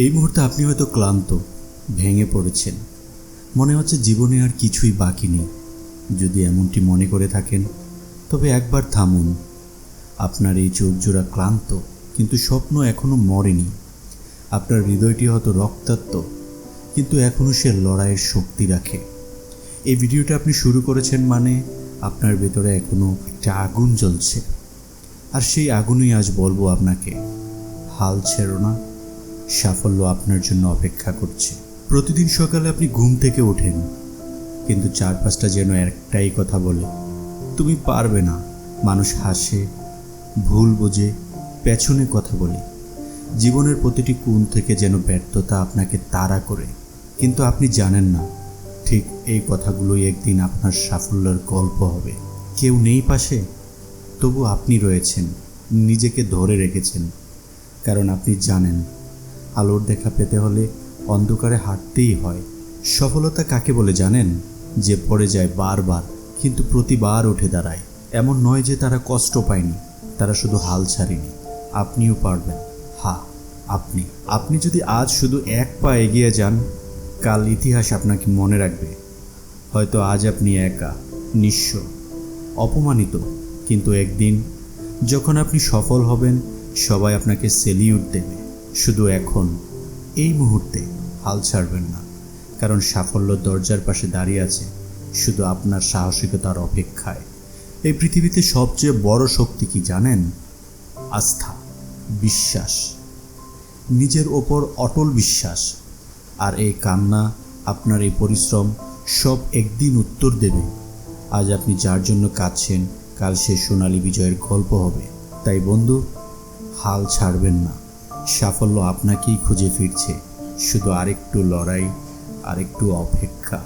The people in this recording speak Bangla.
এই মুহূর্তে আপনি হয়তো ক্লান্ত, ভেঙে পড়েছেন, মনে হচ্ছে জীবনে আর কিছুই বাকি নেই। যদি এমনটি মনে করে থাকেন তবে একবার থামুন। আপনার এই চোখজোড়া ক্লান্ত, কিন্তু স্বপ্ন এখনো মরেনি। আপনার হৃদয়টি হয়তো রক্তাক্ত, কিন্তু এখনও সে লড়াইয়ের শক্তি রাখে। এই ভিডিওটা আপনি শুরু করেছেন মানে আপনার ভেতরে এখনও একটা আগুন জ্বলছে। আর সেই আগুনই আজ বলবো আপনাকে, হাল ছেড়ো না, সাফল্য আপনার জন্য অপেক্ষা করছে। প্রতিদিন সকালে আপনি ঘুম থেকে ওঠেন, কিন্তু চারপাশটা যেন একটাই কথা বলে, তুমি পারবে না। মানুষ হাসে, ভুল বোঝে, পেছনে কথা বলে। জীবনের প্রতিটি কোণ থেকে যেন ব্যর্থতা আপনাকে তাড়া করে, কিন্তু আপনি জানেন না ঠিক এই কথাগুলোই একদিন আপনার সাফল্যের গল্প হবে। কেউ নেই পাশে, তবু আপনি রয়েছেন, নিজেকে ধরে রেখেছেন। কারণ আপনি জানেন আলোর দেখা পেতে হলে অন্ধকারে হাঁটতেই হয়। সফলতা কাকে বলে জানেন? যে পড়ে যায় বারবার, কিন্তু প্রতিবার উঠে দাঁড়ায়। এমন নয় যে তারা কষ্ট পায়নি, তারা শুধু হাল ছাড়েনি। আপনিও পারবেন। হ্যাঁ, আপনি যদি আজ শুধু এক পা এগিয়ে যান, কাল ইতিহাস আপনাকে মনে রাখবে। হয়তো আজ আপনি একা, নিঃস্ব, অপমানিত, কিন্তু একদিন যখন আপনি সফল হবেন, সবাই আপনাকে সেলিউট দেবে। শুধু এখন, এই মুহূর্তে হাল ছাড়বেন না, কারণ সাফল্য দরজার পাশে দাঁড়িয়ে আছে শুধু আপনার সাহসিকতার অপেক্ষায়। এই পৃথিবীতে সবচেয়ে বড় শক্তি কি জানেন? আস্থা, বিশ্বাস, নিজের ওপর অটল বিশ্বাস। আর এই কান্না, আপনার এই পরিশ্রম সব একদিন উত্তর দেবে। আজ আপনি যার জন্য কাঁদছেন, কাল সে সোনালী বিজয়ের গল্প হবে। তাই বন্ধু, হাল ছাড়বেন না। সাফল্য আপনাকেই খুঁজে ফিরছে, শুধু আরেকটু লড়াই, আরেকটু অপেক্ষা।